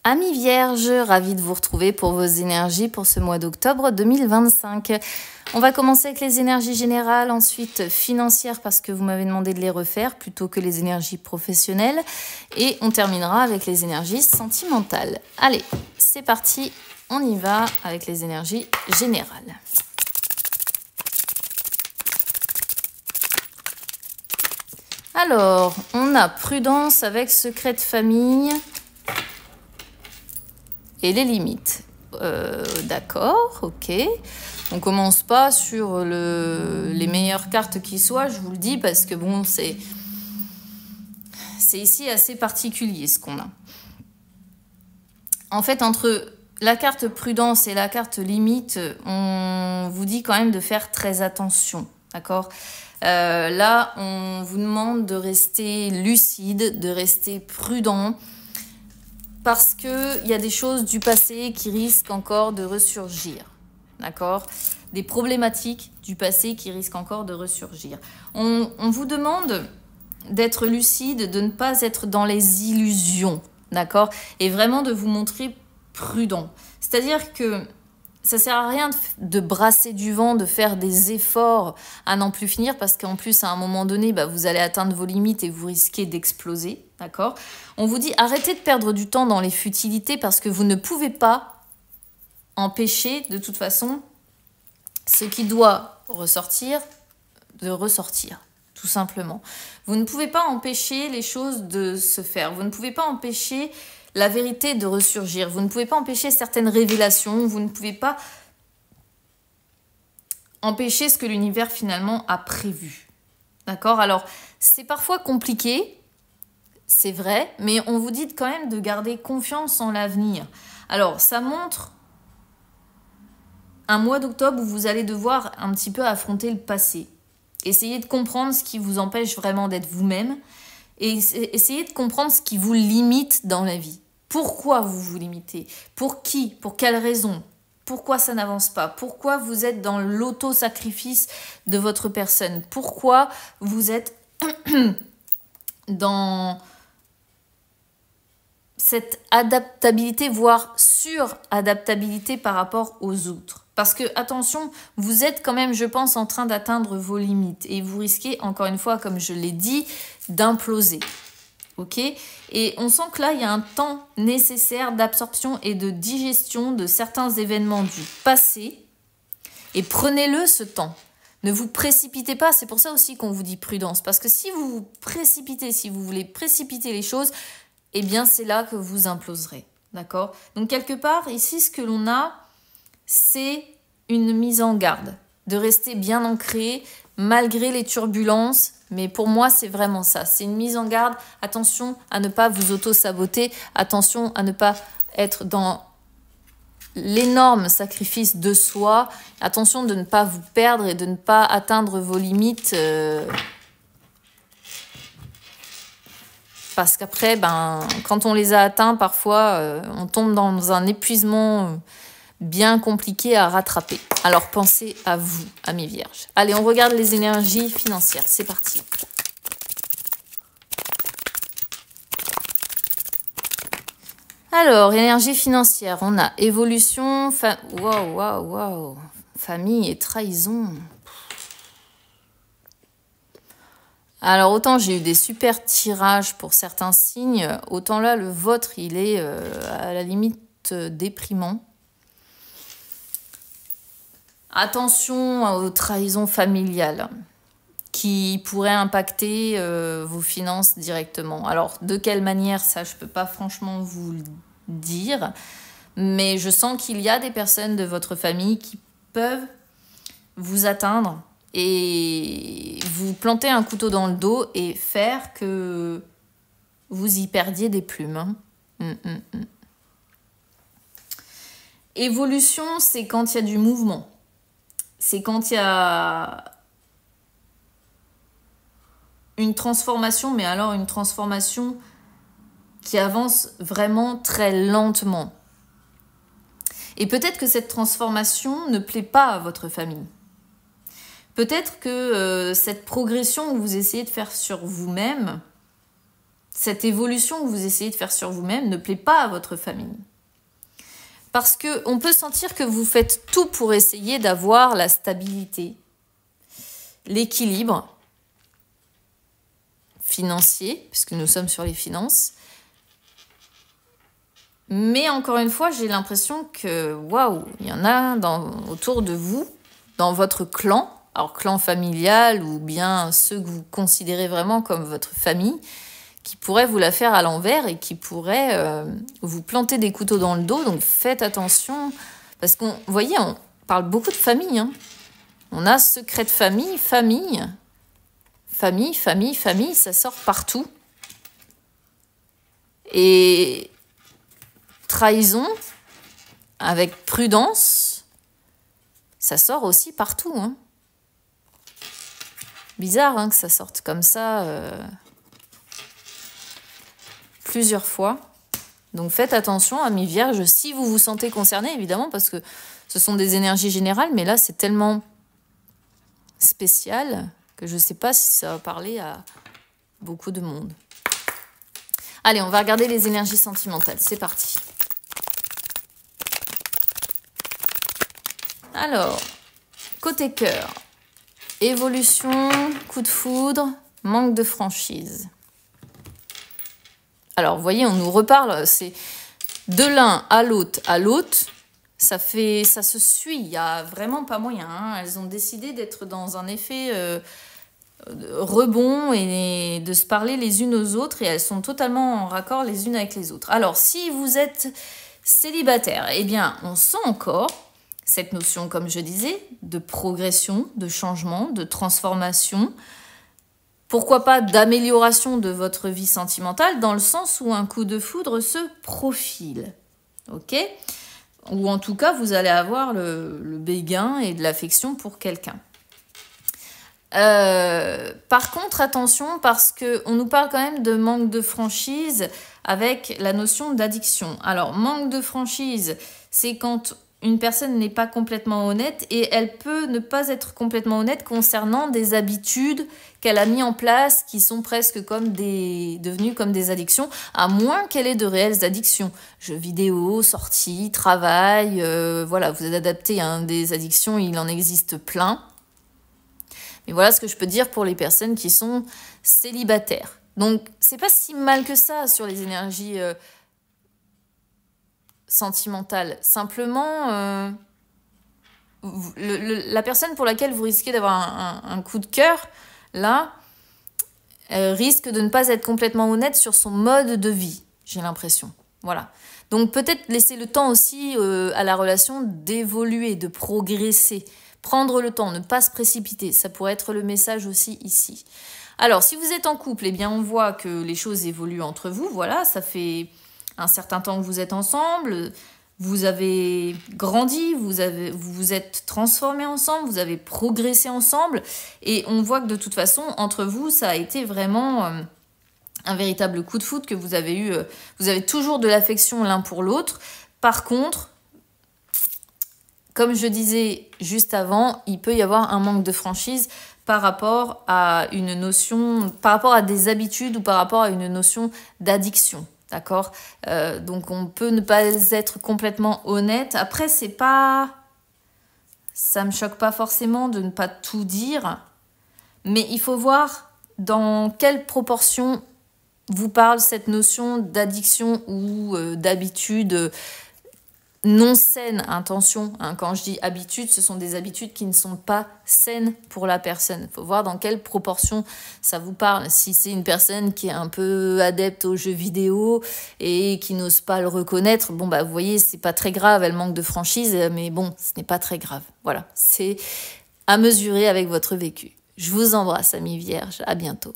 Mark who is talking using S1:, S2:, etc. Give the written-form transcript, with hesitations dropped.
S1: Amis Vierges, ravie de vous retrouver pour vos énergies pour ce mois d'octobre 2025. On va commencer avec les énergies générales, ensuite financières parce que vous m'avez demandé de les refaire plutôt que les énergies professionnelles. Et on terminera avec les énergies sentimentales. Allez, c'est parti, on y va avec les énergies générales. Alors, on a prudence avec secret de famille. Et les limites. D'accord, ok. On commence pas sur les meilleures cartes qui soient, je vous le dis, parce que bon, c'est ici assez particulier ce qu'on a. En fait, entre la carte prudence et la carte limite, on vous dit quand même de faire très attention, d'accord ? Là, on vous demande de rester lucide, de rester prudent, parce qu'il y a des choses du passé qui risquent encore de ressurgir, d'accord ? Des problématiques du passé qui risquent encore de ressurgir. On vous demande d'être lucide, de ne pas être dans les illusions, d'accord ? Et vraiment de vous montrer prudent. C'est-à-dire que ça ne sert à rien de brasser du vent, de faire des efforts à n'en plus finir, parce qu'en plus, à un moment donné, vous allez atteindre vos limites et vous risquez d'exploser, d'accord ? On vous dit, arrêtez de perdre du temps dans les futilités, parce que vous ne pouvez pas empêcher, de toute façon, ce qui doit ressortir, de ressortir, tout simplement. Vous ne pouvez pas empêcher les choses de se faire, vous ne pouvez pas empêcher la vérité de ressurgir. Vous ne pouvez pas empêcher certaines révélations. Vous ne pouvez pas empêcher ce que l'univers finalement a prévu. D'accord ? Alors, c'est parfois compliqué, c'est vrai, mais on vous dit quand même de garder confiance en l'avenir. Alors, ça montre un mois d'octobre où vous allez devoir un petit peu affronter le passé. Essayez de comprendre ce qui vous empêche vraiment d'être vous-même et essayez de comprendre ce qui vous limite dans la vie. Pourquoi vous vous limitez? Pour qui? Pour quelle raison? Pourquoi ça n'avance pas? Pourquoi vous êtes dans l'auto-sacrifice de votre personne? Pourquoi vous êtes dans cette adaptabilité, voire sur-adaptabilité par rapport aux autres? Parce que, attention, vous êtes quand même, je pense, en train d'atteindre vos limites. Et vous risquez, encore une fois, comme je l'ai dit, d'imploser. Ok ? Et on sent que là, il y a un temps nécessaire d'absorption et de digestion de certains événements du passé. Et prenez-le ce temps. Ne vous précipitez pas. C'est pour ça aussi qu'on vous dit prudence. Parce que si vous vous précipitez, si vous voulez précipiter les choses, eh bien, c'est là que vous imploserez. D'accord ? Donc, quelque part, ici, ce que l'on a, c'est une mise en garde. De rester bien ancré, malgré les turbulences. Mais pour moi, c'est vraiment ça. C'est une mise en garde. Attention à ne pas vous auto-saboter. Attention à ne pas être dans l'énorme sacrifice de soi. Attention de ne pas vous perdre et de ne pas atteindre vos limites. Parce qu'après, quand on les a atteints, parfois, on tombe dans un épuisement bien compliqué à rattraper. Alors pensez à vous, amis vierges. Allez, on regarde les énergies financières. C'est parti. Alors, énergie financière, on a évolution, waouh, famille et trahison. Alors, autant j'ai eu des super tirages pour certains signes, autant là, le vôtre, il est à la limite déprimant. Attention aux trahisons familiales qui pourraient impacter vos finances directement. Alors, de quelle manière, ça, je ne peux pas franchement vous le dire, mais je sens qu'il y a des personnes de votre famille qui peuvent vous atteindre et vous planter un couteau dans le dos et faire que vous y perdiez des plumes. Évolution, c'est quand il y a du mouvement. C'est quand il y a une transformation, mais alors une transformation qui avance vraiment très lentement. Et peut-être que cette transformation ne plaît pas à votre famille. Peut-être que cette progression que vous essayez de faire sur vous-même cette évolution que vous essayez de faire sur vous-même ne plaît pas à votre famille. Parce qu'on peut sentir que vous faites tout pour essayer d'avoir la stabilité, l'équilibre financier, puisque nous sommes sur les finances. Mais encore une fois, j'ai l'impression que, waouh, il y en a autour de vous, dans votre clan, alors clan familial ou bien ceux que vous considérez vraiment comme votre famille, qui pourraient vous la faire à l'envers et qui pourraient vous planter des couteaux dans le dos. Donc faites attention, parce qu'on, vous voyez, on parle beaucoup de famille. Hein. On a secret de famille, famille, ça sort partout. Et trahison, avec prudence, ça sort aussi partout. Hein. Bizarre hein, que ça sorte comme ça plusieurs fois. Donc faites attention, amis vierges, si vous vous sentez concerné, évidemment, parce que ce sont des énergies générales, mais là, c'est tellement spécial que je ne sais pas si ça va parler à beaucoup de monde. Allez, on va regarder les énergies sentimentales. C'est parti. Alors, côté cœur, évolution, coup de foudre, manque de franchise. Alors, vous voyez, on nous reparle, c'est de l'un à l'autre, ça se suit, il n'y a vraiment pas moyen. Hein. Elles ont décidé d'être dans un effet rebond et de se parler les unes aux autres et elles sont totalement en raccord les unes avec les autres. Alors, si vous êtes célibataire, eh bien, on sent encore cette notion, comme je disais, de progression, de changement, de transformation. Pourquoi pas d'amélioration de votre vie sentimentale dans le sens où un coup de foudre se profile. Ok ? Ou en tout cas, vous allez avoir le béguin et de l'affection pour quelqu'un. Par contre, attention, parce qu'on nous parle quand même de manque de franchise avec la notion d'addiction. Alors, manque de franchise, c'est quand une personne n'est pas complètement honnête et elle peut ne pas être complètement honnête concernant des habitudes qu'elle a mis en place qui sont presque devenues comme des addictions, à moins qu'elle ait de réelles addictions. Jeux vidéo, sorties, travail, voilà, vous êtes adapté à des addictions, il en existe plein. Mais voilà ce que je peux dire pour les personnes qui sont célibataires. Donc, c'est pas si mal que ça sur les énergies sentimentales. Simplement, la personne pour laquelle vous risquez d'avoir un coup de cœur, là, risque de ne pas être complètement honnête sur son mode de vie, j'ai l'impression. Voilà. Donc, peut-être laisser le temps aussi à la relation d'évoluer, de progresser. Prendre le temps, ne pas se précipiter, ça pourrait être le message aussi ici. Alors, si vous êtes en couple, eh bien, on voit que les choses évoluent entre vous. Voilà, ça fait un certain temps que vous êtes ensemble, vous avez grandi, vous vous êtes transformés ensemble, vous avez progressé ensemble. Et on voit que de toute façon, entre vous, ça a été vraiment un véritable coup de foudre que vous avez eu. Vous avez toujours de l'affection l'un pour l'autre. Par contre, comme je disais juste avant, il peut y avoir un manque de franchise par rapport à une notion, par rapport à des habitudes ou par rapport à une notion d'addiction, d'accord ? Donc on peut ne pas être complètement honnête. Après, ça me choque pas forcément de ne pas tout dire, mais il faut voir dans quelle proportion vous parle cette notion d'addiction ou d'habitude non saine, attention, hein, quand je dis habitude, ce sont des habitudes qui ne sont pas saines pour la personne. Il faut voir dans quelle proportion ça vous parle. Si c'est une personne qui est un peu adepte aux jeux vidéo et qui n'ose pas le reconnaître, bon bah vous voyez, c'est pas très grave, elle manque de franchise, mais bon, ce n'est pas très grave. Voilà, c'est à mesurer avec votre vécu. Je vous embrasse, amis vierges, à bientôt.